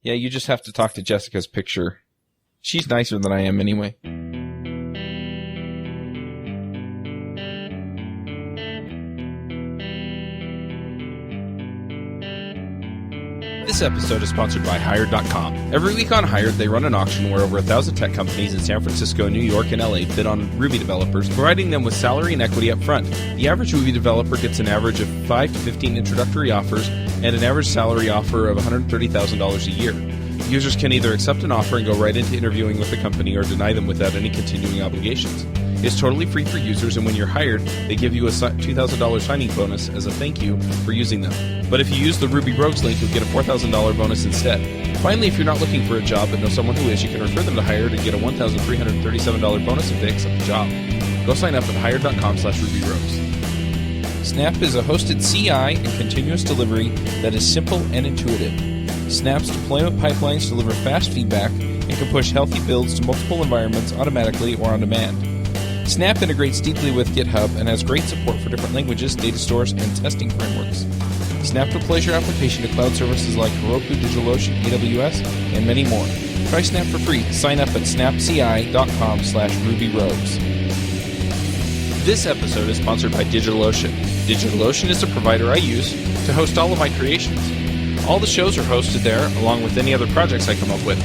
Yeah, you just have to talk to Jessica's picture. She's nicer than I am anyway. This episode is sponsored by Hired.com. Every week on Hired, they run an auction where over 1,000 tech companies in San Francisco, New York, and LA bid on Ruby developers, providing them with salary and equity up front. The average Ruby developer gets an average of 5 to 15 introductory offers and an average salary offer of $130,000 a year. Users can either accept an offer and go right into interviewing with the company or deny them without any continuing obligations. It's totally free for users, and when you're hired, they give you a $2,000 signing bonus as a thank you for using them. But if you use the Ruby Rogues link, you'll get a $4,000 bonus instead. Finally, if you're not looking for a job but know someone who is, you can refer them to Hired and get a $1,337 bonus if they accept the job. Go sign up at hired.com/RubyRogues. Snap is a hosted CI and continuous delivery that is simple and intuitive. Snap's deployment pipelines deliver fast feedback and can push healthy builds to multiple environments automatically or on demand. Snap integrates deeply with GitHub and has great support for different languages, data stores, and testing frameworks. Snap deploys your application to cloud services like Heroku, DigitalOcean, AWS, and many more. Try Snap for free. Sign up at snapci.com/RubyRogues. This episode is sponsored by DigitalOcean. DigitalOcean is the provider I use to host all of my creations. All the shows are hosted there, along with any other projects I come up with.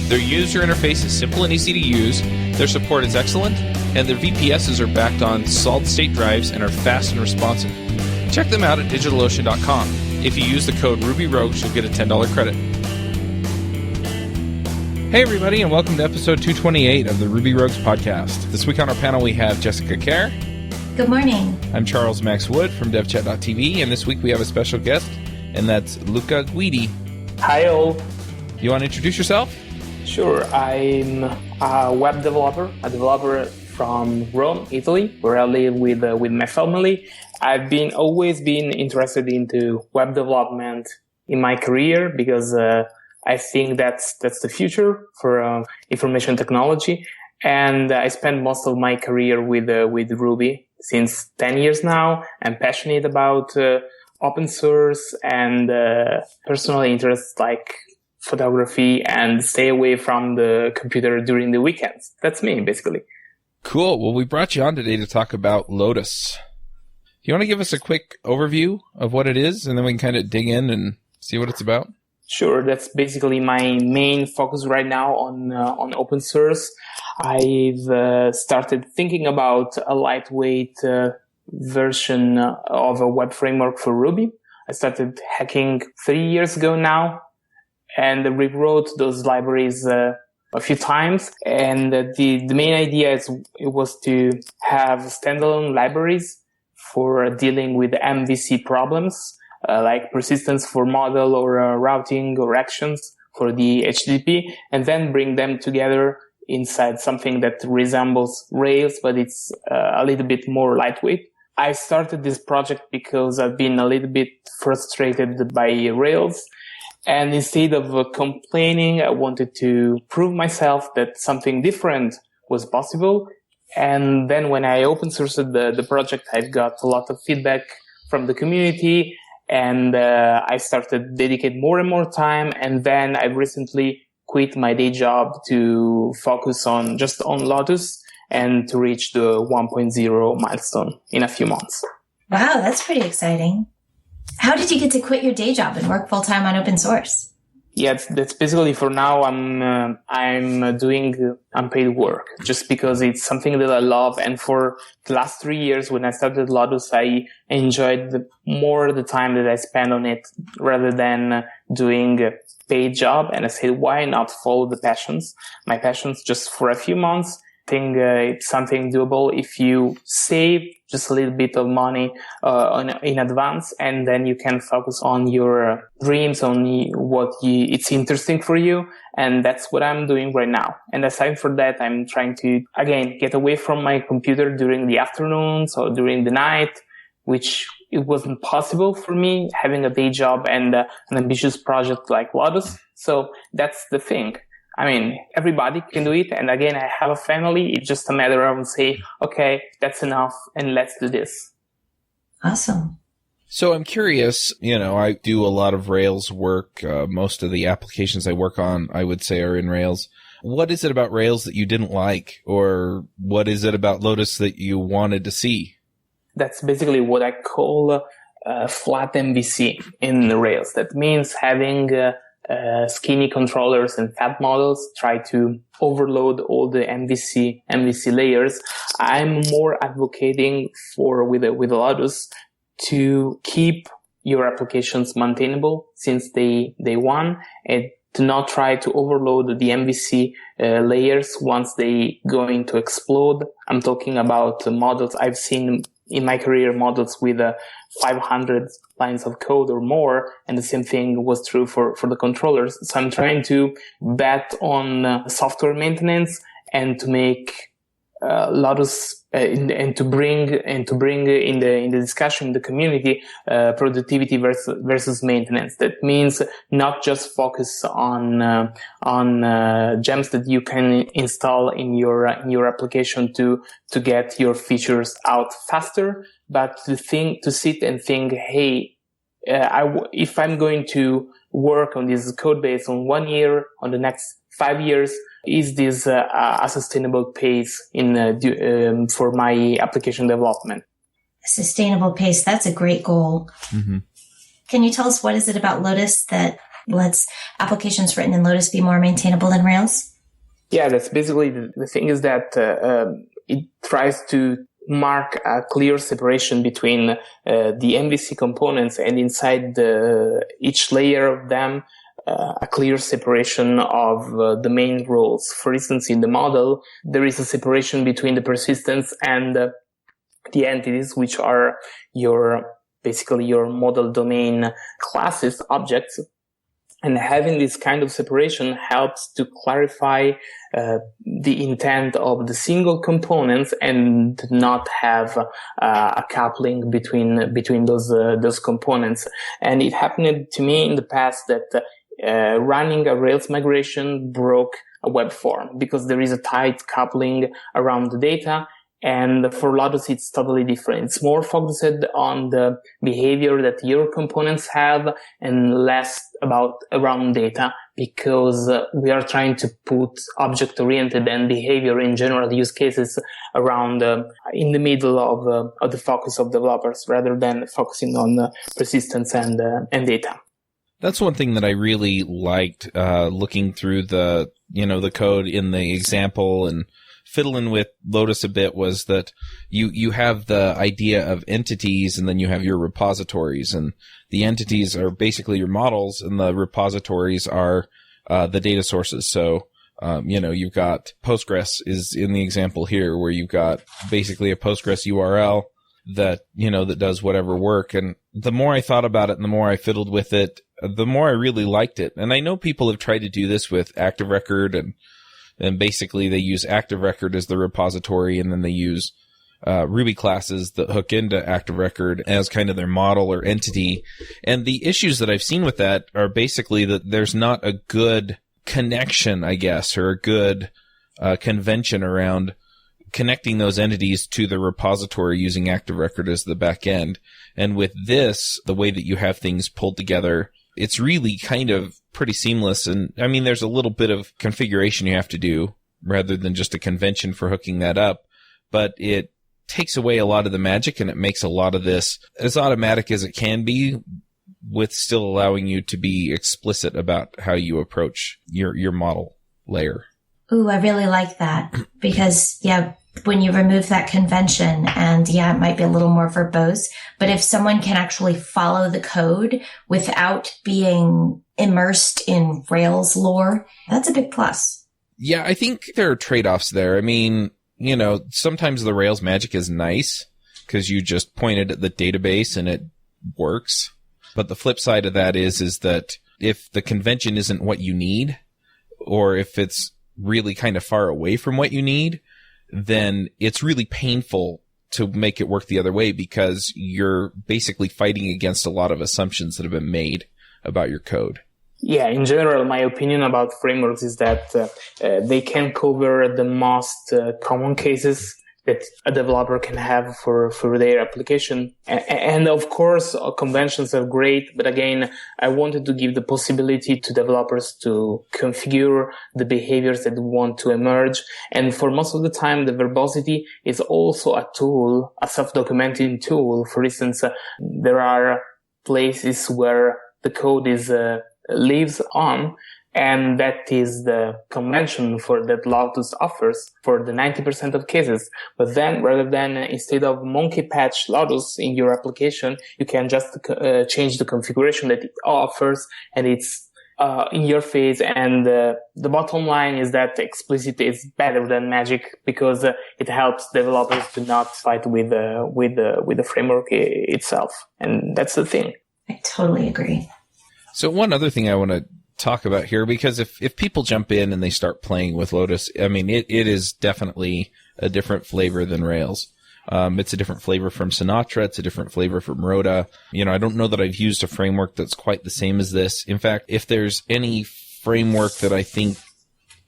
Their user interface is simple and easy to use, their support is excellent, and their VPSs are backed on solid-state drives and are fast and responsive. Check them out at DigitalOcean.com. If you use the code RubyRogues, you'll get a $10 credit. Hey everybody, and welcome to episode 228 of the Ruby Rogues podcast. This week on our panel we have Jessica Kerr. Good morning. I'm Charles Max Wood from DevChat.tv, and this week we have a special guest, and that's Luca Guidi. Hi all. You want to introduce yourself? Sure. I'm a web developer, from Rome, Italy, where I live with my family. I've always been interested into web development in my career because I think that's the future for information technology. And I spent most of my career with Ruby since 10 years now. I'm passionate about open source and personal interests like photography and stay away from the computer during the weekends. That's me, basically. Cool. Well, we brought you on today to talk about Lotus. Do you want to give us a quick overview of what it is, and then we can kind of dig in and see what it's about? Sure. That's basically my main focus right now on open source. I've started thinking about a lightweight version of a web framework for Ruby. I started hacking 3 years ago now and rewrote those libraries a few times. And the main idea was to have standalone libraries for dealing with MVC problems, like persistence for model or routing or actions for the HTTP, and then bring them together inside something that resembles Rails, but it's a little bit more lightweight. I started this project because I've been a little bit frustrated by Rails. And instead of complaining, I wanted to prove myself that something different was possible. And then when I open sourced the project, I've got a lot of feedback from the community, and I started dedicate more and more time. And then I recently quit my day job to focus on Lotus and to reach the 1.0 milestone in a few months. Wow, that's pretty exciting. How did you get to quit your day job and work full-time on open source? Yeah, that's basically for now. I'm doing unpaid work just because it's something that I love. And for the last 3 years, when I started Lotus, I enjoyed more the time that I spent on it rather than doing a paid job. And I said, why not follow my passions just for a few months? I think it's something doable if you save just a little bit of money in advance, and then you can focus on your dreams, on it's interesting for you. And that's what I'm doing right now. And aside from that, I'm trying to, again, get away from my computer during the afternoons or during the night, which it wasn't possible for me having a day job and an ambitious project like Lotus. So that's the thing. I mean, everybody can do it. And again, I have a family. It's just a matter of say, okay, that's enough and let's do this. Awesome. So I'm curious, I do a lot of Rails work. Most of the applications I work on, I would say, are in Rails. What is it about Rails that you didn't like? Or what is it about Lotus that you wanted to see? That's basically what I call flat MVC in Rails. That means having skinny controllers and fat models try to overload all the MVC layers. I'm more advocating with Lotus to keep your applications maintainable since day one, and to not try to overload the MVC layers once they going to explode. I'm talking about models I've seen in my career, models with 500 lines of code or more, and the same thing was true for the controllers. So I'm trying to bet on software maintenance and to make Lotus and to bring in the discussion in the community productivity versus maintenance. That means not just focus on gems that you can install in your application to get your features out faster, but to sit and think, hey, if I'm going to work on this code base on 1 year, on the next 5 years, is this a sustainable pace for my application development? A sustainable pace, that's a great goal. Mm-hmm. Can you tell us what is it about Lotus that lets applications written in Lotus be more maintainable than Rails? Yeah, that's basically the thing is that it tries to mark a clear separation between the MVC components, and inside each layer of them, a clear separation of the main roles. For instance, in the model, there is a separation between the persistence and the entities, which are basically your model domain classes, objects. And having this kind of separation helps to clarify the intent of the single components and not have a coupling between those components. And it happened to me in the past that running a Rails migration broke a web form because there is a tight coupling around the data. And for Lotus, it's totally different. It's more focused on the behavior that your components have and less around data, because we are trying to put object-oriented and behavior in general use cases around in the middle of the focus of developers rather than focusing on persistence and data. That's one thing that I really liked looking through the code in the example and fiddling with Lotus a bit, was that you have the idea of entities and then you have your repositories, and the entities are basically your models and the repositories are the data sources. So, you've got Postgres is in the example here where you've got basically a Postgres URL that does whatever work. And the more I thought about it and the more I fiddled with it, the more I really liked it. And I know people have tried to do this with Active Record, and basically they use Active Record as the repository, and then they use Ruby classes that hook into Active Record as kind of their model or entity. And the issues that I've seen with that are basically that there's not a good connection, I guess, or a good convention around connecting those entities to the repository using Active Record as the back end. And with this, the way that you have things pulled together, it's really kind of pretty seamless. And I mean, there's a little bit of configuration you have to do rather than just a convention for hooking that up, but it takes away a lot of the magic and it makes a lot of this as automatic as it can be, with still allowing you to be explicit about how you approach your model layer. Ooh, I really like that, because when you remove that convention, and it might be a little more verbose, but if someone can actually follow the code without being immersed in Rails lore, that's a big plus. Yeah, I think there are trade-offs there. I mean, sometimes the Rails magic is nice because you just point it at the database and it works. But the flip side of that is that if the convention isn't what you need, or if it's really kind of far away from what you need, then it's really painful to make it work the other way, because you're basically fighting against a lot of assumptions that have been made about your code. Yeah, in general, my opinion about frameworks is that they can cover the most common cases that a developer can have for their application. And of course, conventions are great, but again, I wanted to give the possibility to developers to configure the behaviors that want to emerge. And for most of the time, the verbosity is also a tool, a self-documenting tool. For instance, there are places where the code is lives on, and that is the convention for that Lotus offers for the 90% of cases. But then, rather than instead of monkey patch Lotus in your application, you can just change the configuration that it offers, and it's in your face. And the bottom line is that explicit is better than magic, because it helps developers to not fight with the framework itself, and that's the thing. I totally agree. So one other thing I want to talk about here, because if people jump in and they start playing with Lotus, I mean, it is definitely a different flavor than Rails. It's a different flavor from Sinatra. It's a different flavor from Rhoda. You know, I don't know that I've used a framework that's quite the same as this. In fact, if there's any framework that I think,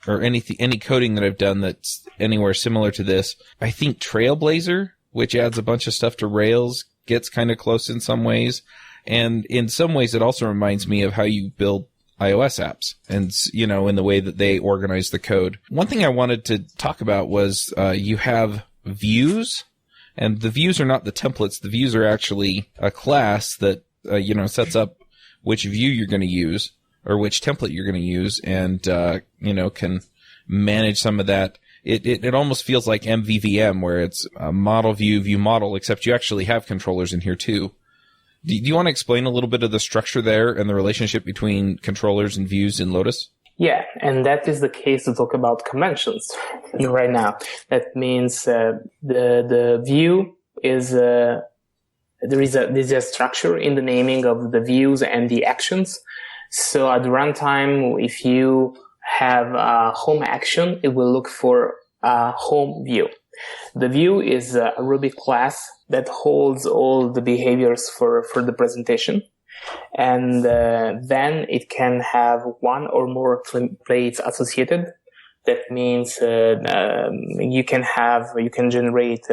or any coding that I've done that's anywhere similar to this, I think Trailblazer, which adds a bunch of stuff to Rails, gets kind of close in some ways. And in some ways, it also reminds me of how you build iOS apps and, you know, in the way that they organize the code. One thing I wanted to talk about was you have views, and the views are not the templates. The views are actually a class that, sets up which view you're going to use or which template you're going to use, and, can manage some of that. It almost feels like MVVM, where it's a model view model, except you actually have controllers in here too. Do you want to explain a little bit of the structure there and the relationship between controllers and views in Lotus? Yeah, and that is the case to talk about conventions right now. That means the view is there's a structure in the naming of the views and the actions. So at runtime, if you have a home action, it will look for a home view. The view is a Ruby class that holds all the behaviors for the presentation. And then it can have one or more templates associated. That means you can generate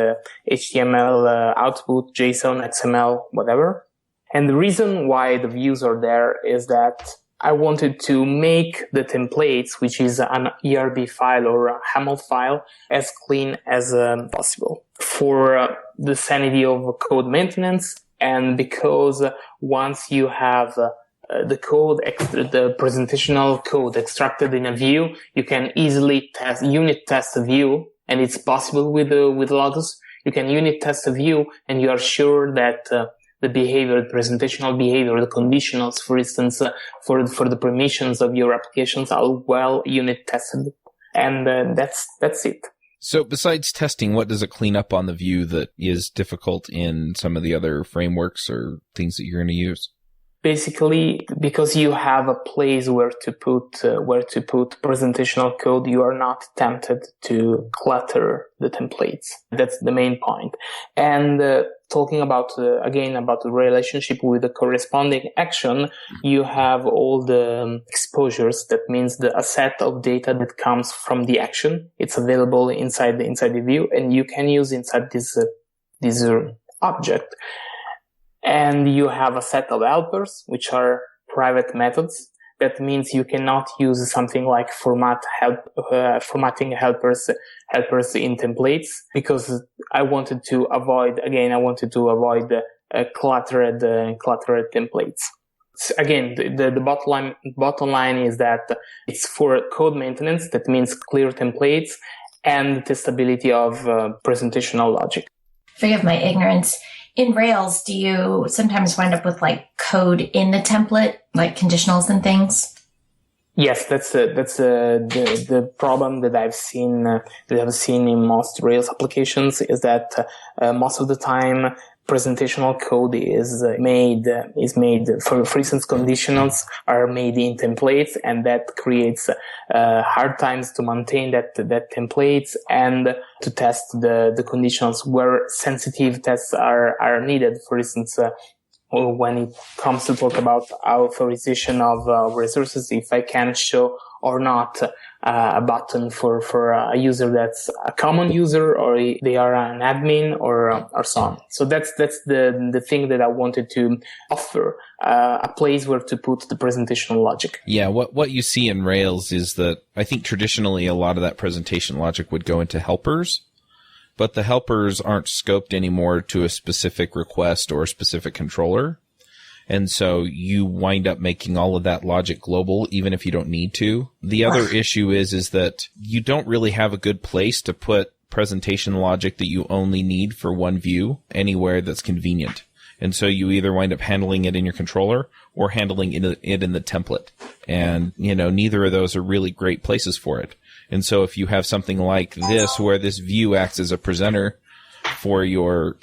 HTML output, JSON, XML, whatever. And the reason why the views are there is that I wanted to make the templates, which is an ERB file or a XAML file, as clean as possible for the sanity of code maintenance. And because once you have the code, the presentational code extracted in a view, you can easily unit test a view, and it's possible with Lotus. You can unit test a view, and you are sure that the behavior, the presentational behavior, the conditionals, for instance, for the permissions of your applications are well unit tested. And that's it. So besides testing, what does it clean up on the view that is difficult in some of the other frameworks or things that you're going to use? Basically, because you have a place where to put presentational code, you are not tempted to clutter the templates. That's the main point. And talking about about the relationship with the corresponding action, you have all the exposures. That means a set of data that comes from the action. It's available inside the view, and you can use inside this object. And you have a set of helpers, which are private methods. That means you cannot use something like formatting helpers in templates, because I wanted to avoid cluttered templates. So again, the bottom line is that it's for code maintenance. That means clear templates and testability of presentational logic. Forgive my ignorance. In Rails, do you sometimes wind up with like code in the template, like conditionals and things? Yes, that's the problem that I've seen in most Rails applications, is that most of the time presentational code is made for instance, conditionals are made in templates, and that creates hard times to maintain that templates and to test the conditionals where sensitive tests are needed. For instance, when it comes to talk about authorization of resources, if I can show or not a button for a user that's a common user, or they are an admin, or so on. So that's the thing that I wanted to offer, a place where to put the presentation logic. Yeah, what you see in Rails is that I think traditionally a lot of that presentation logic would go into helpers, but the helpers aren't scoped anymore to a specific request or a specific controller. And so you wind up making all of that logic global, even if you don't need to. The other issue is that you don't really have a good place to put presentation logic that you only need for one view anywhere that's convenient. And so you either wind up handling it in your controller or handling it in the template. And, neither of those are really great places for it. And so if you have something like this, where this view acts as a presenter for your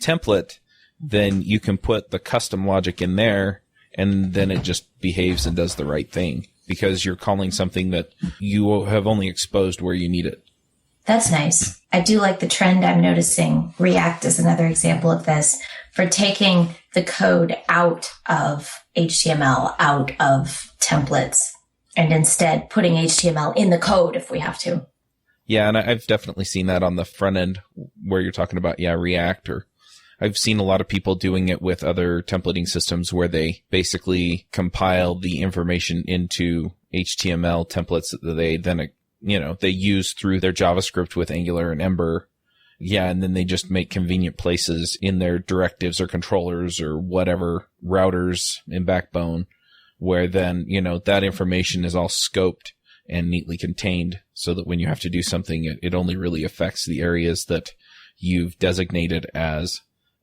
template, then you can put the custom logic in there, and then it just behaves and does the right thing because you're calling something that you have only exposed where you need it. That's nice. I do like the trend I'm noticing. React is another example of this, for taking the code out of HTML, out of templates, and instead putting HTML in the code if we have to. Yeah, and I've definitely seen that on the front end where you're talking about, React, or I've seen a lot of people doing it with other templating systems where they basically compile the information into HTML templates that they then, they use through their JavaScript with Angular and Ember. Yeah, and then they just make convenient places in their directives or controllers or whatever routers in Backbone where then, that information is all scoped and neatly contained so that when you have to do something, it only really affects the areas that you've designated as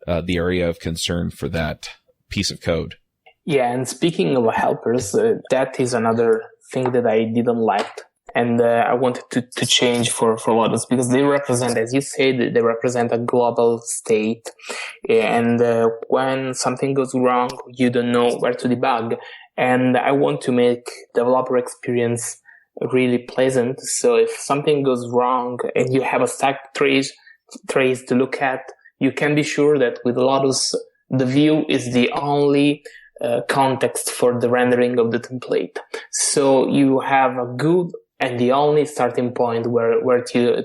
the area of concern for that piece of code. Yeah, and speaking of helpers, that is another thing that I didn't like. And I wanted to change for Lotus, because they represent, as you said, they represent a global state. And when something goes wrong, you don't know where to debug. And I want to make developer experience really pleasant. So if something goes wrong and you have a stack trace to look at, you can be sure that with Lotus, the view is the only context for the rendering of the template. So you have a good and the only starting point where to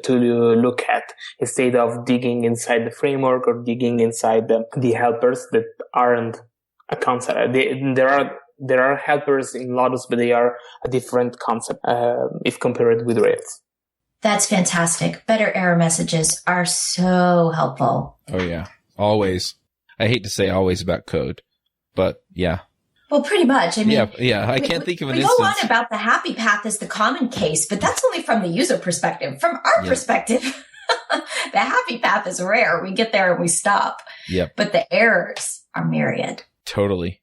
look at, instead of digging inside the framework or digging inside the helpers that aren't a concept. There are helpers in Lotus, but they are a different concept if compared with Rails. That's fantastic. Better error messages are so helpful. Oh, yeah. Always. I hate to say always about code, but yeah. Well, pretty much. I mean, yeah. I can't think of an instance. We go on about the happy path as the common case, but that's only from the user perspective. From our perspective, the happy path is rare. We get there and we stop. Yep. But the errors are myriad. Totally.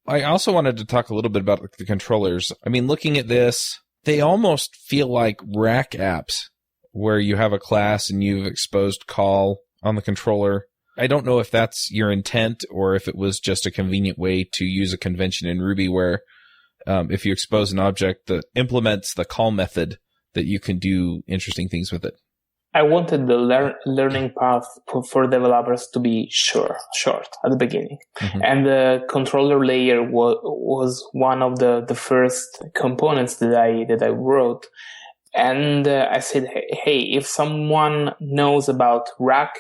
I also wanted to talk a little bit about the controllers. I mean, looking at this, they almost feel like rack apps where you have a class and you've exposed call on the controller. I don't know if that's your intent or if it was just a convenient way to use a convention in Ruby where if you expose an object that implements the call method, that you can do interesting things with it. I wanted the learning path for developers to be short at the beginning. Mm-hmm. And the controller layer was one of the first components that I wrote. And I said, hey, if someone knows about rack,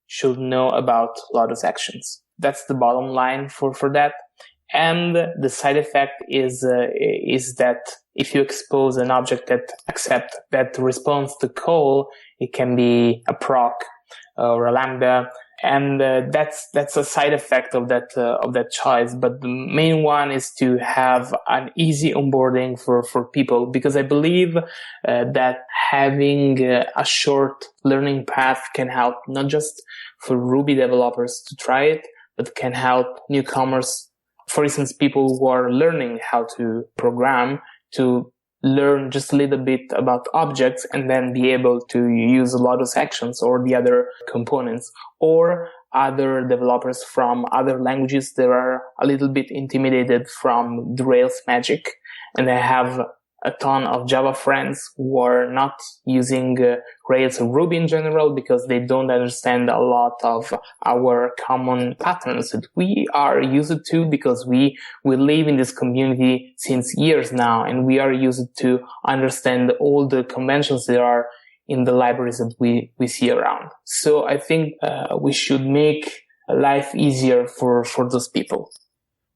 should know about Lotus actions. That's the bottom line for that. And the side effect is that if you expose an object that responds to call, it can be a proc or a lambda, and that's a side effect of that choice. But the main one is to have an easy onboarding for people, because I believe that having a short learning path can help not just for Ruby developers to try it, but can help newcomers. For instance, people who are learning how to program, to learn just a little bit about objects and then be able to use Lotus actions or the other components, or other developers from other languages that are a little bit intimidated from the Rails magic, and they have a ton of Java friends who are not using Rails or Ruby in general because they don't understand a lot of our common patterns that we are used to because we live in this community since years now, and we are used to understand all the conventions that are in the libraries that we see around. So I think we should make life easier for those people.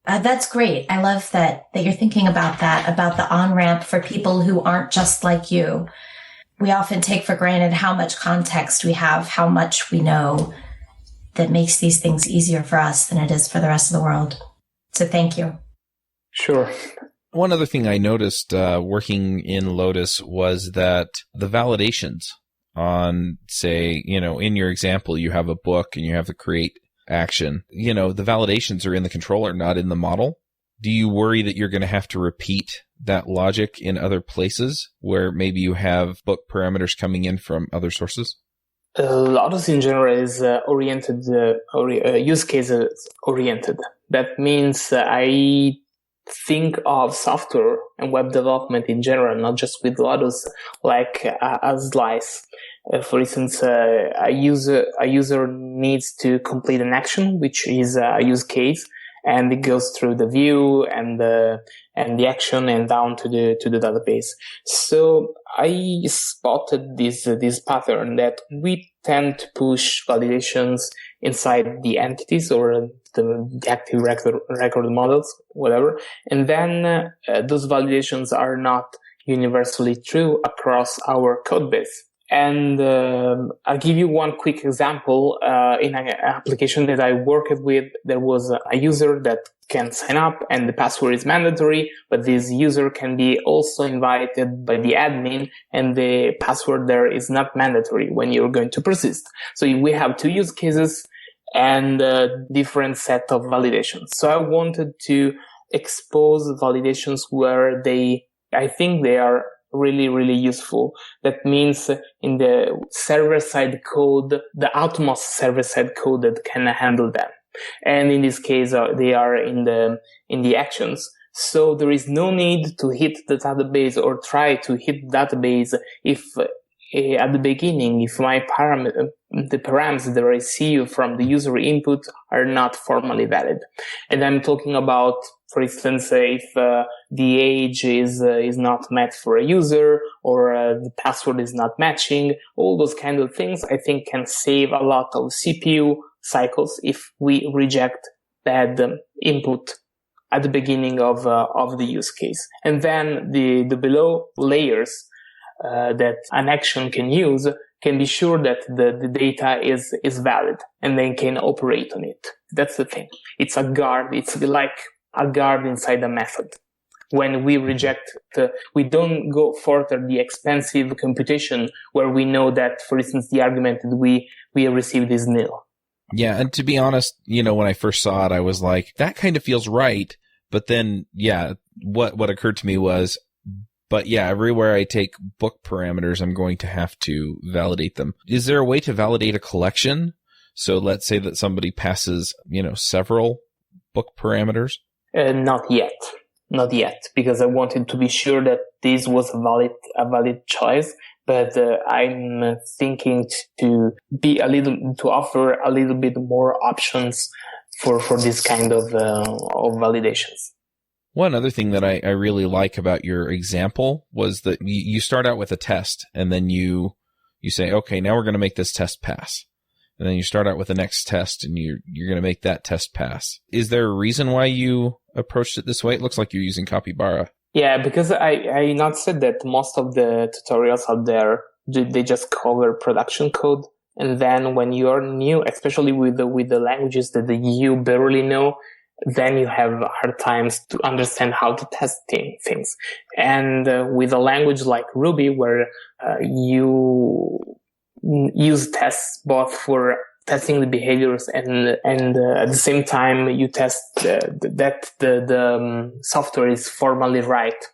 That's great. I love that you're thinking about that, about the on-ramp for people who aren't just like you. We often take for granted how much context we have, how much we know that makes these things easier for us than it is for the rest of the world. So thank you. Sure. One other thing I noticed working in Lotus was that the validations on, say, in your example, you have a book and you have the create action. The validations are in the controller, not in the model. Do you worry that you're going to have to repeat that logic in other places where maybe you have book parameters coming in from other sources? Lotus in general is use cases oriented. That means I think of software and web development in general, not just with Lotus, like a slice. For instance, a user needs to complete an action, which is a use case, and it goes through the view and the action and down to the database. So I spotted this pattern that we tend to push validations inside the entities or the active record models, whatever, and then those validations are not universally true across our code base. And I'll give you one quick example. In an application that I worked with, there was a user that can sign up and the password is mandatory, but this user can be also invited by the admin and the password there is not mandatory when you're going to persist. So we have two use cases and a different set of validations. So I wanted to expose validations where I think they are really, really useful. That means in the server-side code, the utmost server-side code that can handle them. And in this case, they are in the actions. So there is no need to hit the database or try to hit the database if at the beginning, if the params that I receive from the user input are not formally valid. And I'm talking about, for instance, if the age is not met for a user or the password is not matching, all those kind of things I think can save a lot of CPU cycles if we reject bad input at the beginning of the use case. And then the below layers that an action can use can be sure that the data is valid and then can operate on it. That's the thing. It's a guard. It's like a guard inside a method. When we reject we don't go further the expensive computation where we know that, for instance, the argument that we received is nil. Yeah, and to be honest, when I first saw it, I was like, that kind of feels right. But then, what occurred to me was, but everywhere I take book parameters, I'm going to have to validate them. Is there a way to validate a collection? So let's say that somebody passes, several book parameters. Not yet, because I wanted to be sure that this was a valid choice. But I'm thinking to offer a little bit more options for this kind of validations. One other thing that I really like about your example was that you start out with a test and then you say, okay, now we're going to make this test pass. And then you start out with the next test and you're going to make that test pass. Is there a reason why you approached it this way? It looks like you're using Capybara. Yeah, because I not said that most of the tutorials out there, they just cover production code. And then when you're new, especially with the languages that you barely know, then you have hard times to understand how to test things. And with a language like Ruby, where you use tests both for testing the behaviors and at the same time you test that the software is formally right,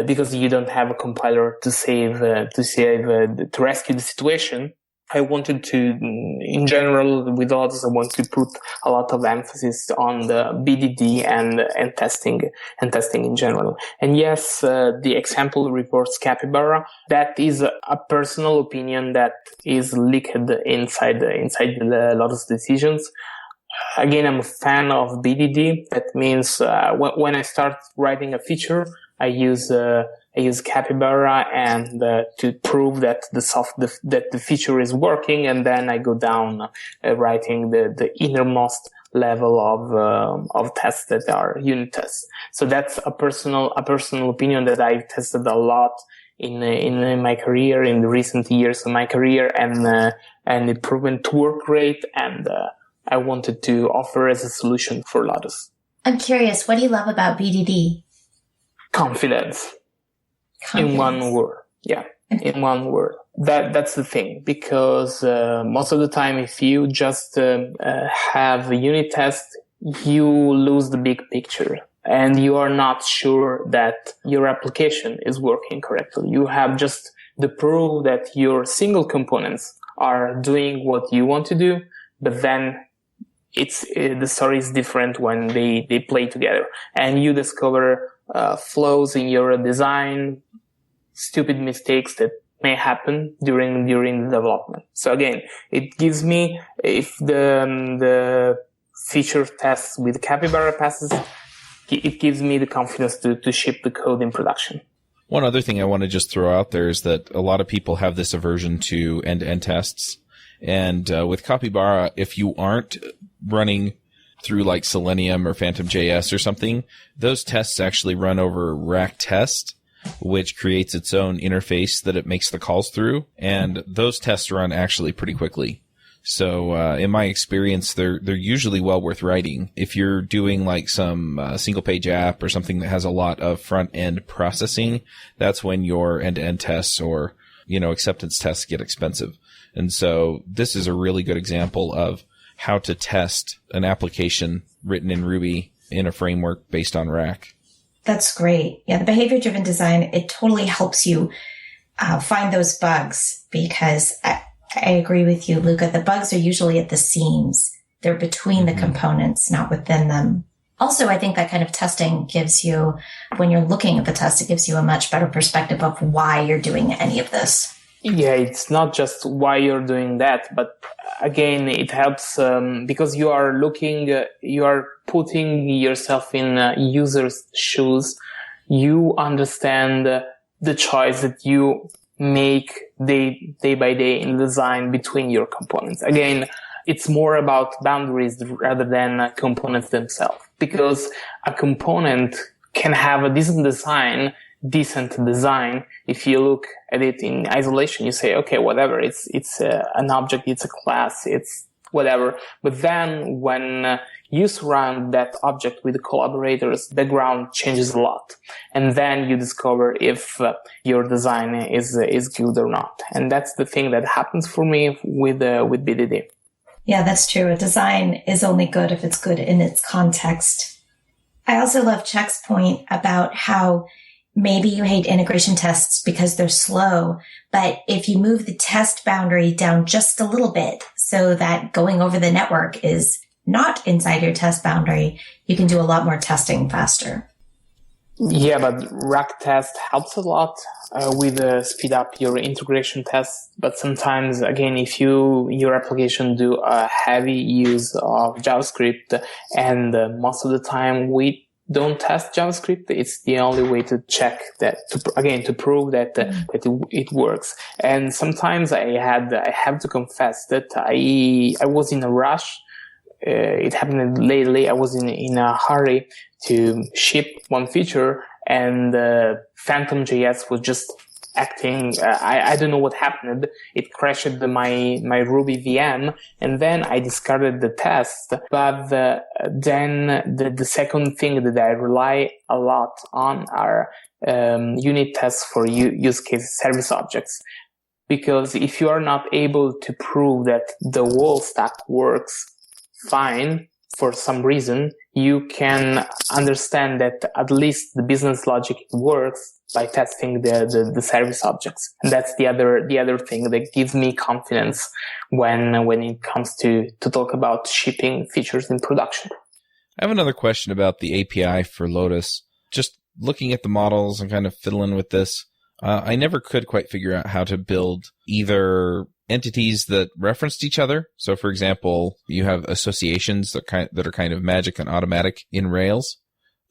because you don't have a compiler to rescue the situation. I wanted to, in general, with Lotus, I want to put a lot of emphasis on the BDD and testing in general. And yes, the example reports Capybara. That is a personal opinion that is leaked inside the Lotus decisions. Again, I'm a fan of BDD. That means when I start writing a feature, I use Capybara and to prove that the feature is working, and then I go down writing the innermost level of tests that are unit tests. So that's a personal opinion that I've tested a lot in my career, in the recent years of my career, and it proven to work great, and I wanted to offer as a solution for Lotus. I'm curious, what do you love about BDD? Confidence. In one word. Yeah. In one word. That's the thing, because most of the time, if you just have a unit test, you lose the big picture and you are not sure that your application is working correctly. You have just the proof that your single components are doing what you want to do, but then the story is different when they play together, and you discover flaws in your design, stupid mistakes that may happen during the development. So again, it gives me, if the feature tests with Capybara passes, it gives me the confidence to ship the code in production. One other thing I want to just throw out there is that a lot of people have this aversion to end-to-end tests. And with Capybara, if you aren't running through like Selenium or Phantom.js or something, those tests actually run over rack test, which creates its own interface that it makes the calls through. And those tests run actually pretty quickly. So in my experience, they're usually well worth writing. If you're doing like some single page app or something that has a lot of front end processing, that's when your end-to-end tests or, acceptance tests get expensive. And so this is a really good example of how to test an application written in Ruby in a framework based on Rack. That's great. Yeah, the behavior-driven design, it totally helps you find those bugs, because I agree with you, Luca. The bugs are usually at the seams. They're between the components, not within them. Also, I think that kind of testing gives you, when you're looking at the test, it gives you a much better perspective of why you're doing any of this. Yeah, it's not just why you're doing that, but again, it helps because you are putting yourself in users' shoes. You understand the choice that you make day by day in design between your components. Again, it's more about boundaries rather than components themselves, because a component can have a decent design. If you look at it in isolation, you say, okay, whatever, it's an object, it's a class, it's whatever. But then when you surround that object with collaborators, background changes a lot. And then you discover if your design is good or not. And that's the thing that happens for me with BDD. Yeah, that's true. A design is only good if it's good in its context. I also love Chuck's point about how maybe you hate integration tests because they're slow, but if you move the test boundary down just a little bit so that going over the network is not inside your test boundary, you can do a lot more testing faster. Yeah, but rack test helps a lot with speed up your integration tests. But sometimes, again, if your application do a heavy use of JavaScript, and most of the time we don't test JavaScript, it's the only way to check that, to prove that it works. And sometimes I have to confess that I was in a rush. It happened lately. I was in a hurry to ship one feature, and Phantom.js was just acting. I don't know what happened. It crashed my Ruby VM, and then I discarded the test. But then the second thing that I rely a lot on are unit tests for use case service objects. Because if you are not able to prove that the whole stack works fine for some reason, you can understand that at least the business logic works, testing the service objects. And that's the other thing that gives me confidence when it comes to talk about shipping features in production. I have another question about the API for Lotus. Just looking at the models and kind of fiddling with this, I never could quite figure out how to build either entities that referenced each other. So, for example, you have associations that are kind of magic and automatic in Rails.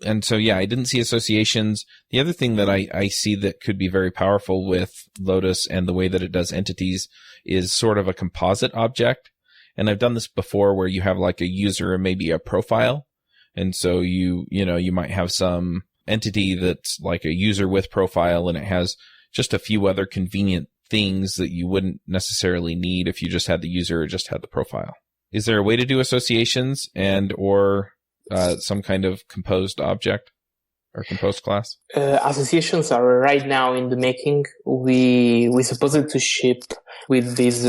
And so, yeah, I didn't see associations. The other thing that I see that could be very powerful with Lotus and the way that it does entities is sort of a composite object. And I've done this before where you have like a user and maybe a profile. And so you might have some entity that's like a user with profile, and it has just a few other convenient things that you wouldn't necessarily need if you just had the user or just had the profile. Is there a way to do associations and or some kind of composed object or composed class? Associations are right now in the making. We supposed to ship with this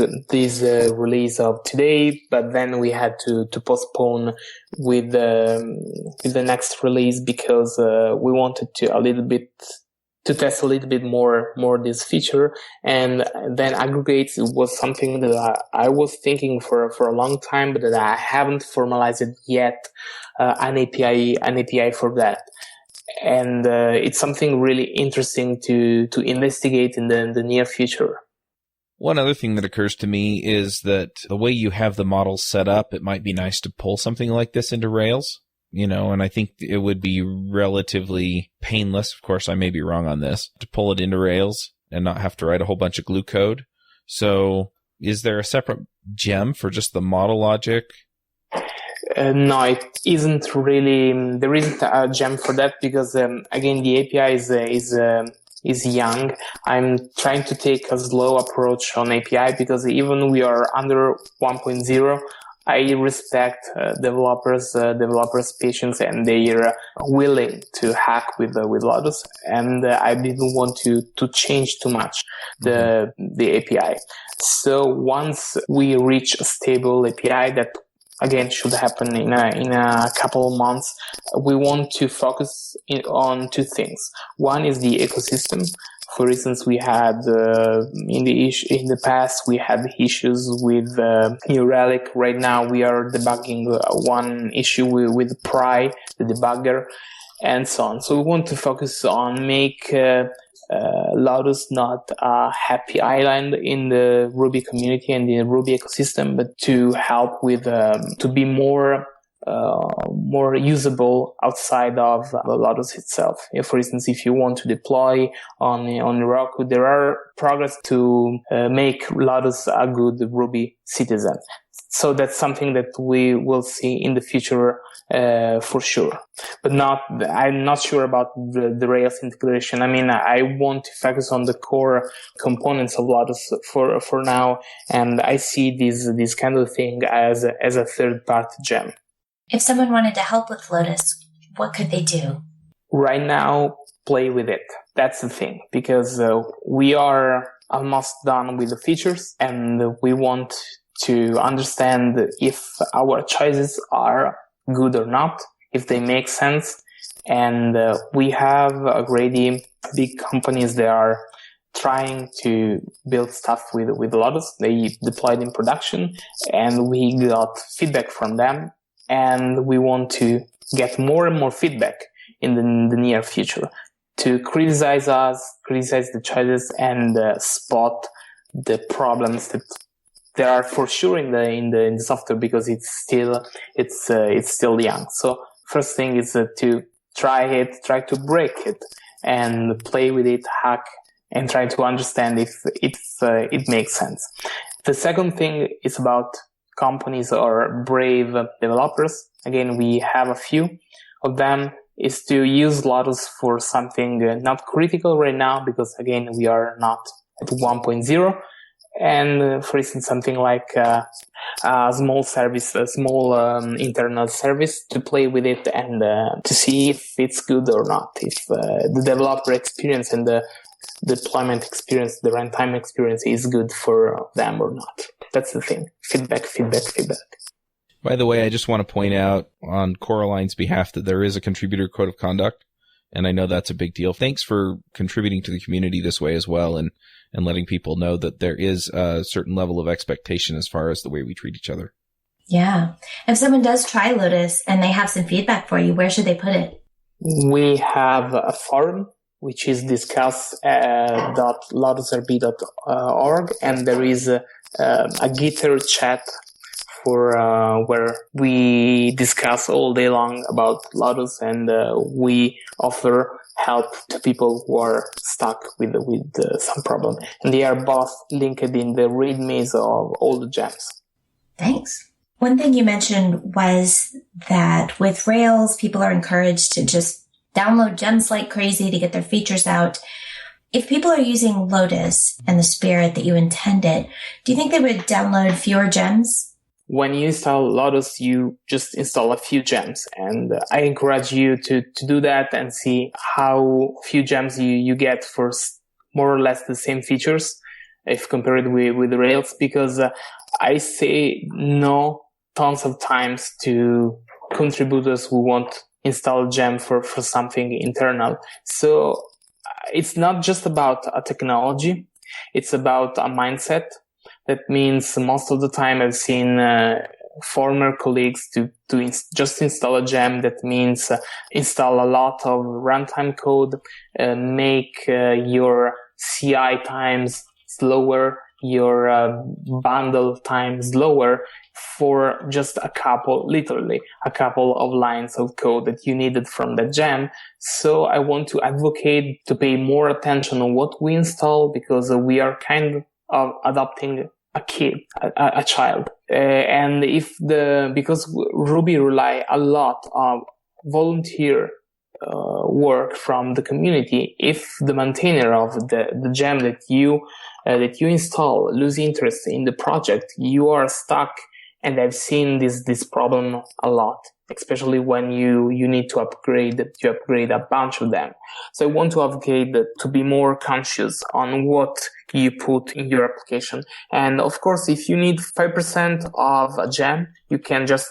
release of today, but then we had to postpone with the next release because we wanted to test a little bit more this feature. And then aggregates was something that I was thinking for a long time, but that I haven't formalized it yet, an API for that. And it's something really interesting to investigate in the near future. One other thing that occurs to me is that the way you have the models set up, it might be nice to pull something like this into Rails, and I think it would be relatively painless. Of course, I may be wrong on this, to pull it into Rails and not have to write a whole bunch of glue code. So is there a separate gem for just the model logic? No, it isn't really. There isn't a gem for that because, again, the API is young. I'm trying to take a slow approach on API because even we are under 1.0, I respect developers' patience, and they are willing to hack with Lotus. And I didn't want to change too much the API. So once we reach a stable API that, again, should happen in a couple of months, we want to focus on two things. One is the ecosystem. For instance, we had in the past we had issues with New Relic. Right now, we are debugging one issue with Pry, the debugger, and so on. So we want to focus on make Lotus not a happy island in the Ruby community and the Ruby ecosystem, but to help with to be more usable outside of Lotus itself. For instance, if you want to deploy on Roku, there are progress to make Lotus a good Ruby citizen. So that's something that we will see in the future for sure. But I'm not sure about the Rails integration. I mean, I want to focus on the core components of Lotus for now, and I see this kind of thing as a third-party gem. If someone wanted to help with Lotus, what could they do? Right now, play with it. That's the thing, because we are almost done with the features, and we want to understand if our choices are good or not, if they make sense. And we have already big companies that are trying to build stuff with Lotus. They deployed in production, and we got feedback from them. And we want to get more and more feedback in the near future to criticize us, criticize the choices, and spot the problems that there are for sure in the software, because it's still young. So first thing is to try to break it and play with it, hack, and try to understand if it makes sense. The second thing is about companies or brave developers. Again, we have a few of them, is to use Lotus for something not critical right now, because again, we are not at 1.0. And for instance, something like a small service, a small internal service, to play with it and to see if it's good or not, if the developer experience and the deployment experience, the runtime experience is good for them or not. That's the thing. Feedback. By the way, I just want to point out on Coraline's behalf that there is a contributor code of conduct. And I know that's a big deal. Thanks for contributing to the community this way as well, and letting people know that there is a certain level of expectation as far as the way we treat each other. Yeah. If someone does try Lotus and they have some feedback for you, where should they put it? We have a forum, which is discuss.lotusrb.org, and there is a Gitter chat for where we discuss all day long about Lotus, and we offer help to people who are stuck with some problem. And they are both linked in the readmes of all the gems. Thanks. One thing you mentioned was that with Rails, people are encouraged to just download gems like crazy to get their features out. If people are using Lotus and the spirit that you intended, do you think they would download fewer gems? When you install Lotus, you just install a few gems. And I encourage you to do that and see how few gems you get for more or less the same features if compared with Rails, because I say no tons of times to contributors who want install a gem for something internal. So it's not just about a technology. It's about a mindset. That means most of the time I've seen former colleagues to just install a gem. That means install a lot of runtime code, make your CI times slower, your bundle times lower for just literally a couple of lines of code that you needed from the gem. So I want to advocate to pay more attention on what we install, because we are kind of adopting a child. And because Ruby rely a lot on volunteer work from the community, if the maintainer of the gem that you install lose interest in the project, you are stuck. And I've seen this problem a lot, especially when you need to upgrade a bunch of them. So I want to advocate to be more conscious on what you put in your application. And of course, if you need 5% of a gem, you can just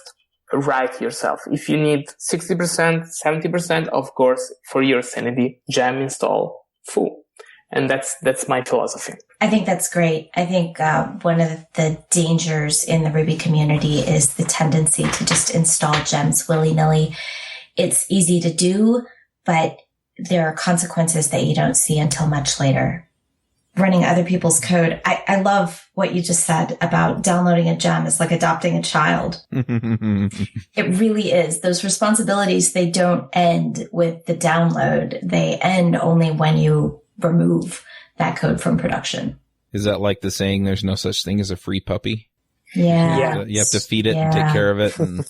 write yourself. If you need 60%, 70%, of course, for your sanity, gem install full. And that's my philosophy. I think that's great. I think one of the dangers in the Ruby community is the tendency to just install gems willy-nilly. It's easy to do, but there are consequences that you don't see until much later. Running other people's code. I love what you just said about downloading a gem is like adopting a child. It really is. Those responsibilities, they don't end with the download. They end only when you remove that code from production. Is that like the saying, there's no such thing as a free puppy? Yeah. You have to feed it and take care of it. And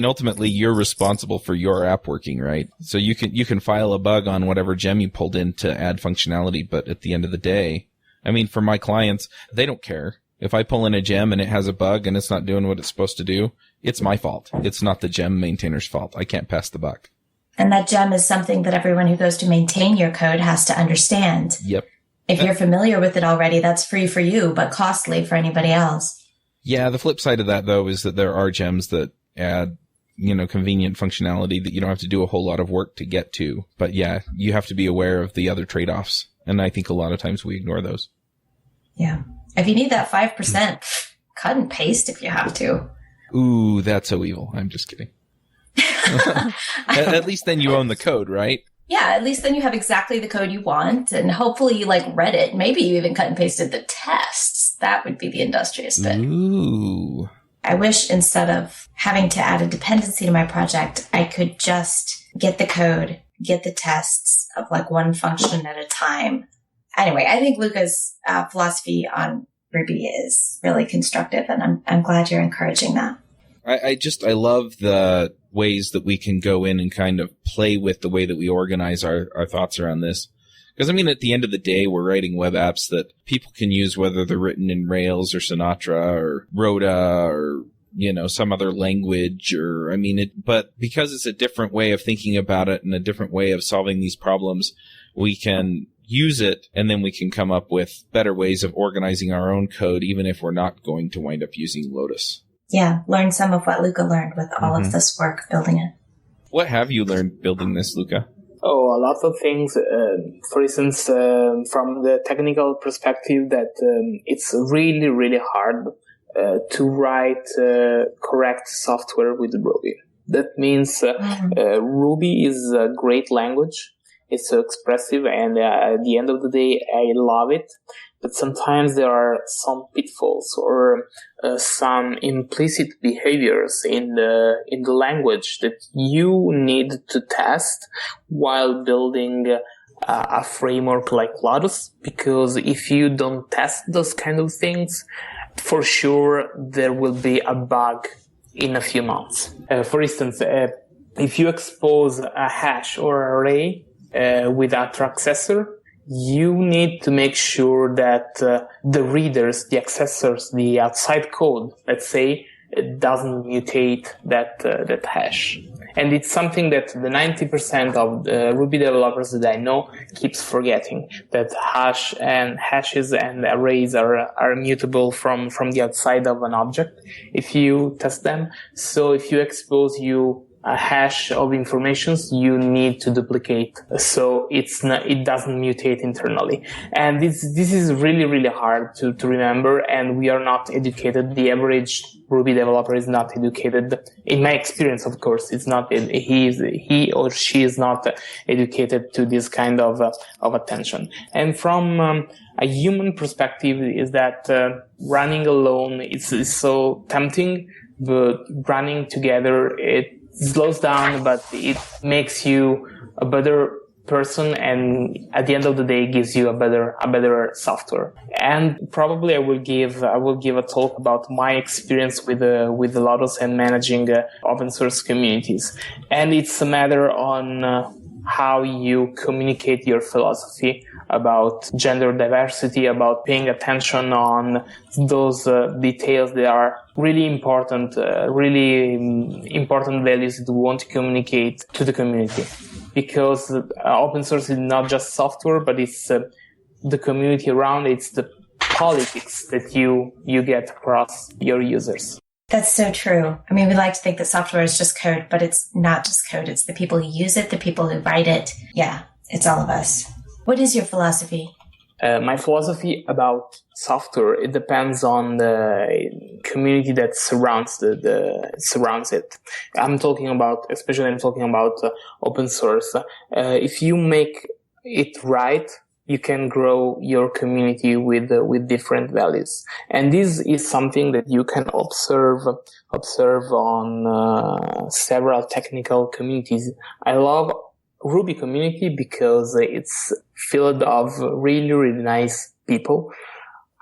ultimately you're responsible for your app working, right? So you can file a bug on whatever gem you pulled in to add functionality. But at the end of the day, for my clients, they don't care. If I pull in a gem and it has a bug and it's not doing what it's supposed to do, it's my fault. It's not the gem maintainer's fault. I can't pass the buck. And that gem is something that everyone who goes to maintain your code has to understand. Yep. If you're familiar with it already, that's free for you, but costly for anybody else. Yeah, the flip side of that, though, is that there are gems that add, convenient functionality that you don't have to do a whole lot of work to get to. But yeah, you have to be aware of the other trade-offs. And I think a lot of times we ignore those. Yeah. If you need that 5%, cut and paste if you have to. Ooh, that's so evil. I'm just kidding. At least then you own the code, right? Yeah, at least then you have exactly the code you want, and hopefully you read it. Maybe you even cut and pasted the tests. That would be the industrious bit. Ooh. I wish instead of having to add a dependency to my project, I could just get the code, get the tests of one function at a time. Anyway, I think Luca's philosophy on Ruby is really constructive, and I'm glad you're encouraging that. I love the ways that we can go in and kind of play with the way that we organize our thoughts around this. Because, at the end of the day, we're writing web apps that people can use, whether they're written in Rails or Sinatra or Rhoda or, some other language but because it's a different way of thinking about it and a different way of solving these problems, we can use it and then we can come up with better ways of organizing our own code, even if we're not going to wind up using Lotus. Yeah, learn some of what Luca learned with all of this work building it. What have you learned building this, Luca? Oh, a lot of things. For instance, from the technical perspective, that it's really, really hard to write correct software with Ruby. That means Ruby is a great language. It's so expressive, and at the end of the day, I love it. But sometimes there are some pitfalls or some implicit behaviors in the language that you need to test while building a framework like Lotus. Because if you don't test those kind of things, for sure there will be a bug in a few months. For instance, if you expose a hash or array with a accessor, you need to make sure that the readers, the accessors, the outside code, let's say, it doesn't mutate that hash. And it's something that the 90% of the Ruby developers that I know keeps forgetting, that hashes and arrays are mutable from the outside of an object if you test them. So if you expose a hash of informations, you need to duplicate, so it doesn't mutate internally. And this is really, really hard to remember, and we are not educated. The average Ruby developer is not educated. In my experience, of course, it's not. He or she is not educated to this kind of attention. And from a human perspective, is that running alone is so tempting, but running together, it slows down, but it makes you a better person, and at the end of the day gives you a better software. And probably I will give a talk about my experience with the Lotus and managing open source communities. And it's a matter on how you communicate your philosophy about gender diversity, about paying attention on those details that are really important values that we want to communicate to the community. Because open source is not just software, but it's the community around it, it's the politics that you get across your users. That's so true. I mean, we like to think that software is just code, but it's not just code. It's the people who use it, the people who write it. Yeah, it's all of us. What is your philosophy? My philosophy about software, it depends on the community that surrounds it. I'm talking about open source. If you make it right, you can grow your community with different values. And this is something that you can observe on several technical communities. I love Ruby community because it's filled of really, really nice people.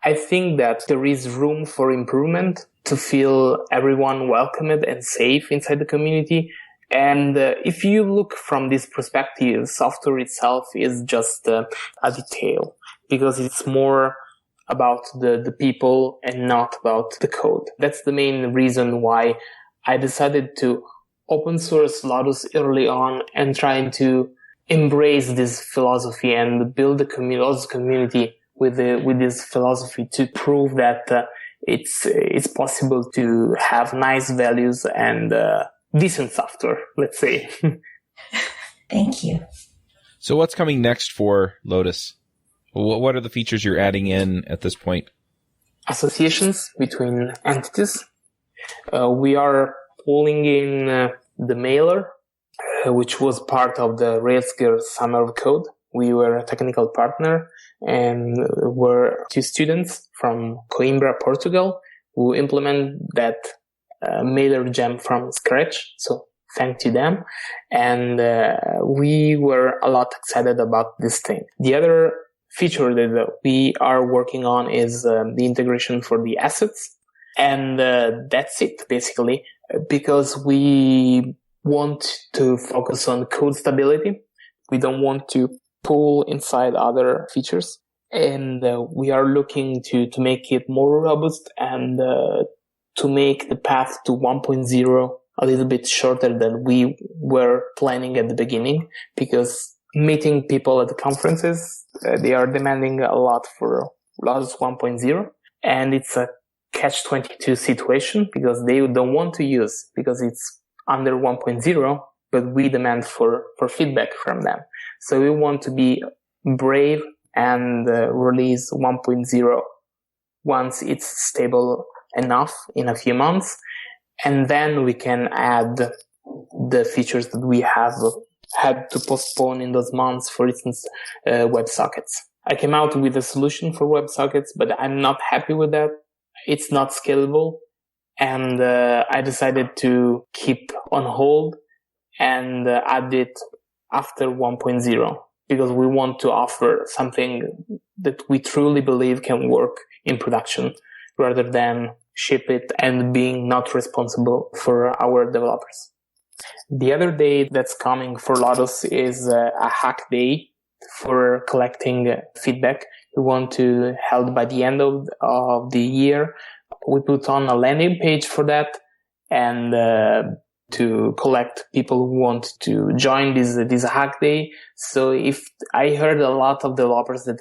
I think that there is room for improvement to feel everyone welcomed and safe inside the community. And if you look from this perspective, software itself is just a detail, because it's more about the people and not about the code. That's the main reason why I decided to open source Lotus early on and trying to embrace this philosophy and build a community with this philosophy to prove that it's possible to have nice values and decent software, let's say. Thank you. So what's coming next for Lotus? What are the features you're adding in at this point? Associations between entities. We are pulling in the mailer, which was part of the Railsgear Summer of Code. We were a technical partner and were 2 students from Coimbra, Portugal, who implement that mailer gem from scratch. So thank you them. And we were a lot excited about this thing. The other feature that we are working on is the integration for the assets. And that's it, basically, because we want to focus on code stability. We don't want to pull inside other features. And we are looking to make it more robust and to make the path to 1.0 a little bit shorter than we were planning at the beginning, because meeting people at the conferences, they are demanding a lot for Lotus 1.0, and it's a catch-22 situation because they don't want to use because it's under 1.0, but we demand for feedback from them. So we want to be brave and release 1.0 once it's stable enough in a few months. And then we can add the features that we have had to postpone in those months, for instance, WebSockets. I came out with a solution for WebSockets, but I'm not happy with that. It's not scalable. And I decided to keep on hold and add it after 1.0 because we want to offer something that we truly believe can work in production rather than ship it and being not responsible for our developers. The other day that's coming for Lotus is a hack day for collecting feedback. We want to held by the end of the year. We put on a landing page for that and to collect people who want to join this hack day. So if I heard a lot of developers that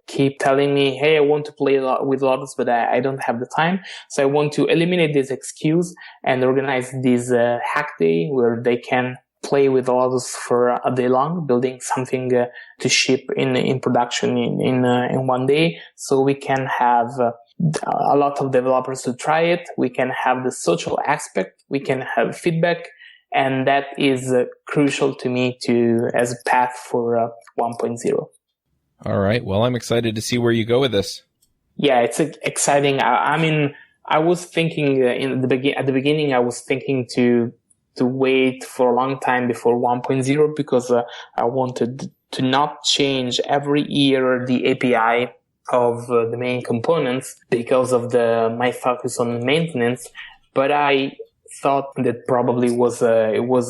keep telling me, hey, I want to play with Lotus, but I don't have the time. So I want to eliminate this excuse and organize this hack day where they can play with Lotus for a day long, building something to ship in production in one day. So we can have a lot of developers to try it. We can have the social aspect. We can have feedback. And that is crucial to me as a path for 1.0. All right. Well, I'm excited to see where you go with this. Yeah, it's exciting. I mean, I was thinking at the beginning, I was thinking to wait for a long time before 1.0 because I wanted to not change every year the API of the main components because of my focus on maintenance. But I thought that probably it was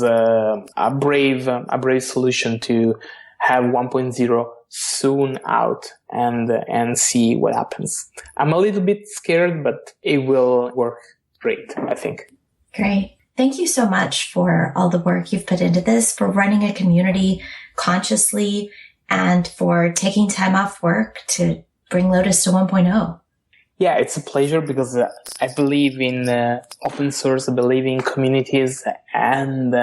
a brave solution to have 1.0 soon out and see what happens. I'm a little bit scared, but it will work great, I think. Great. Thank you so much for all the work you've put into this, for running a community consciously, and for taking time off work to bring Lotus to 1.0. Yeah, it's a pleasure because I believe in open source, I believe in communities, and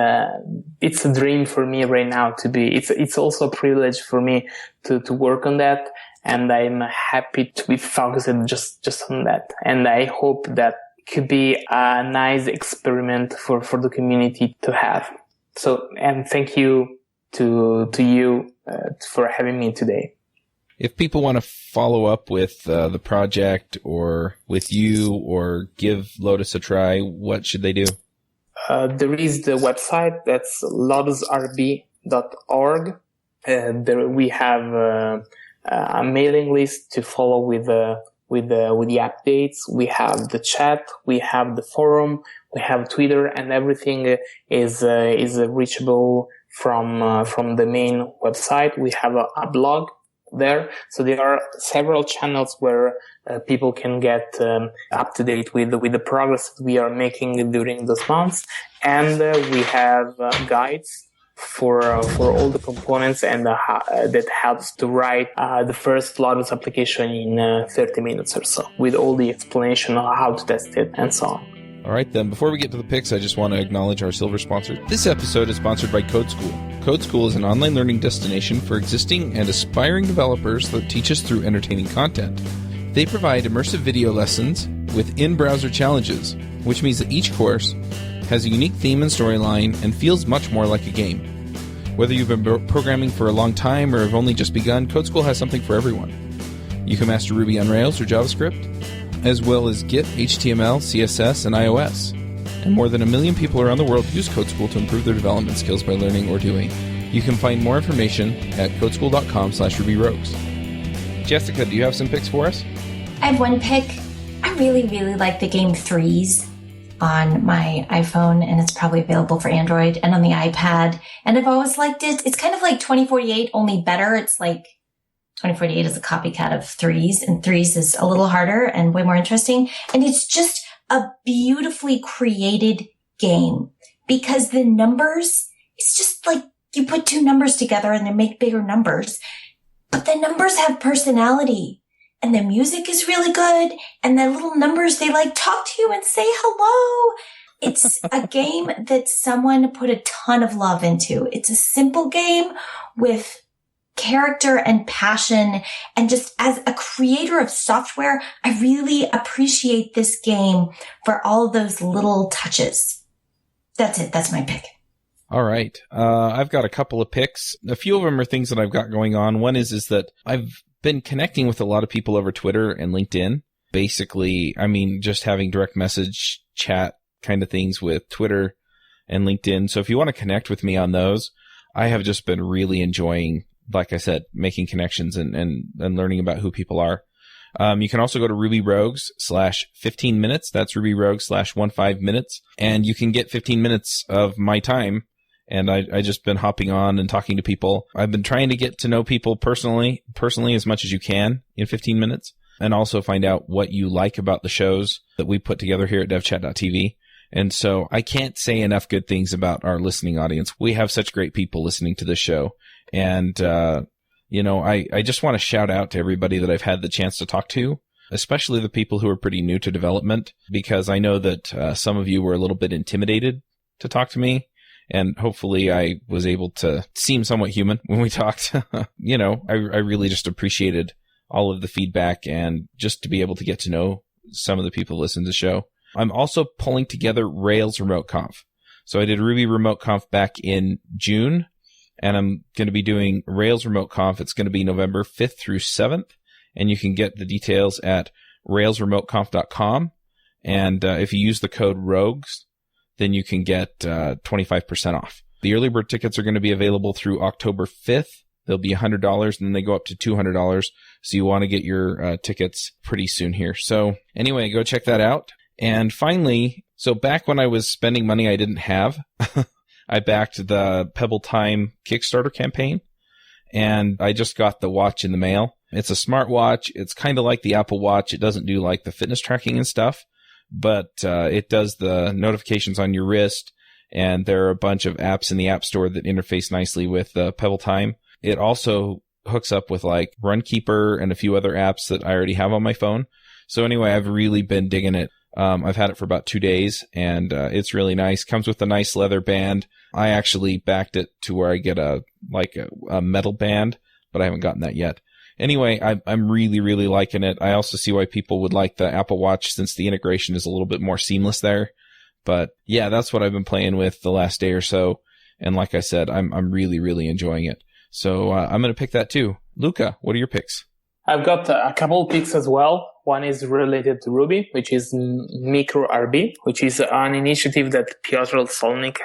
it's a dream for me right now to be. It's also a privilege for me to work on that, and I'm happy to be focused just on that. And I hope that could be a nice experiment for the community to have. So, and thank you to you for having me today. If people want to follow up with the project or with you or give Lotus a try, what should they do? There is the website, that's lotusrb.org. There we have a mailing list to follow with the updates. We have the chat, we have the forum, we have Twitter, and everything is reachable from the main website. We have a blog there. So there are several channels where people can get up to date with the progress that we are making during those months. And we have guides for all the components and that helps to write the first Lotus application in 30 minutes or so with all the explanation on how to test it and so on. All right, then, before we get to the picks, I just want to acknowledge our silver sponsor. This episode is sponsored by Code School. Code School is an online learning destination for existing and aspiring developers that teach us through entertaining content. They provide immersive video lessons with in-browser challenges, which means that each course has a unique theme and storyline and feels much more like a game. Whether you've been programming for a long time or have only just begun, Code School has something for everyone. You can master Ruby on Rails or JavaScript, as well as Git, HTML, CSS, and iOS. And more than 1 million people around the world use Code School to improve their development skills by learning or doing. You can find more information at codeschool.com/RubyRogues. Jessica, do you have some picks for us? I have one pick. I really, really like the game Threes on my iPhone, and it's probably available for Android and on the iPad. And I've always liked it. It's kind of like 2048, only better. It's like 2048 is a copycat of Threes, and Threes is a little harder and way more interesting. And it's just a beautifully created game because the numbers, it's just like you put two numbers together and they make bigger numbers, but the numbers have personality and the music is really good. And the little numbers, they like talk to you and say hello. It's a game that someone put a ton of love into. It's a simple game with character and passion. And just as a creator of software, I really appreciate this game for all of those little touches. That's it. That's my pick. All right. I've got a couple of picks. A few of them are things that I've got going on. One is that I've been connecting with a lot of people over Twitter and LinkedIn. Basically, I mean, just having direct message chat kind of things with Twitter and LinkedIn. So if you want to connect with me on those, I have just been really enjoying, like I said, making connections and learning about who people are. You can also go to RubyRogues/15 minutes. That's RubyRogues/15 minutes. And you can get 15 minutes of my time. And I just been hopping on and talking to people. I've been trying to get to know people personally as much as you can in 15 minutes. And also find out what you like about the shows that we put together here at devchat.tv. And so I can't say enough good things about our listening audience. We have such great people listening to this show. And, I just want to shout out to everybody that I've had the chance to talk to, especially the people who are pretty new to development, because I know that some of you were a little bit intimidated to talk to me. And hopefully I was able to seem somewhat human when we talked. I really just appreciated all of the feedback and just to be able to get to know some of the people who listen to the show. I'm also pulling together Rails Remote Conf. So I did Ruby Remote Conf back in June, and I'm going to be doing Rails Remote Conf. It's going to be November 5th through 7th, and you can get the details at railsremoteconf.com. And if you use the code ROGUES, then you can get 25% off. The early bird tickets are going to be available through October 5th. They'll be $100, and then they go up to $200. So you want to get your tickets pretty soon here. So anyway, go check that out. And finally, so back when I was spending money I didn't have, I backed the Pebble Time Kickstarter campaign, and I just got the watch in the mail. It's a smartwatch. It's kind of like the Apple Watch. It doesn't do like the fitness tracking and stuff, but it does the notifications on your wrist, and there are a bunch of apps in the App Store that interface nicely with Pebble Time. It also hooks up with like Runkeeper and a few other apps that I already have on my phone. So anyway, I've really been digging it. I've had it for about 2 days, and it's really nice. Comes with a nice leather band. I actually backed it to where I get a metal band, but I haven't gotten that yet. Anyway, I'm really, really liking it. I also see why people would like the Apple Watch since the integration is a little bit more seamless there. But yeah, that's what I've been playing with the last day or so. And like I said, I'm really, really enjoying it. So I'm going to pick that too. Luca, what are your picks? I've got a couple of picks as well. One is related to Ruby, which is MicroRB, which is an initiative that Piotr Solnik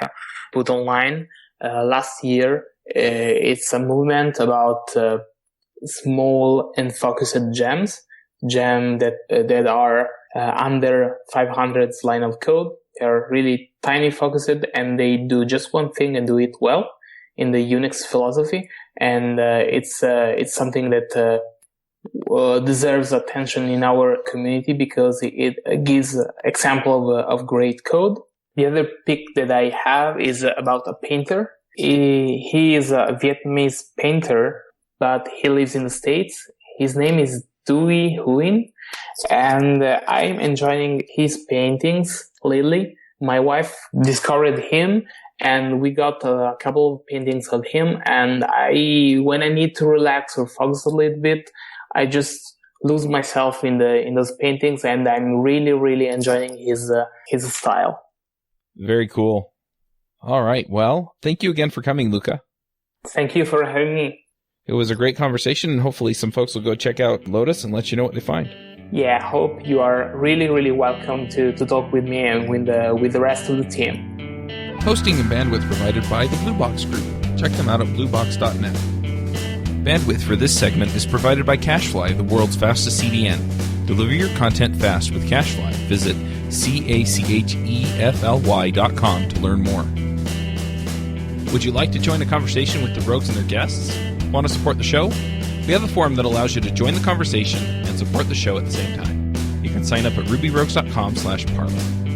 put online last year. It's a movement about small and focused gems that are under 500 line of code. They're really tiny, focused, and they do just one thing and do it well in the Unix philosophy. And it's something that deserves attention in our community because it gives example of great code. The other pick that I have is about a painter. He is a Vietnamese painter, but he lives in the States. His name is Duy Huynh, and I'm enjoying his paintings lately. My wife discovered him, and we got a couple of paintings of him, and when I need to relax or focus a little bit, I just lose myself in those paintings, and I'm really, really enjoying his style. Very cool. All right. Well, thank you again for coming, Luca. Thank you for having me. It was a great conversation, and hopefully some folks will go check out Lotus and let you know what they find. Yeah, I hope you are really, really welcome to talk with me and with the rest of the team. Hosting and bandwidth provided by the Blue Box Group. Check them out at bluebox.net. Bandwidth for this segment is provided by CacheFly, the world's fastest CDN. Deliver your content fast with CacheFly. Visit CACHEFLY.com to learn more. Would you like to join the conversation with the Rogues and their guests? Want to support the show? We have a forum that allows you to join the conversation and support the show at the same time. You can sign up at rubyrogues.com/parlor.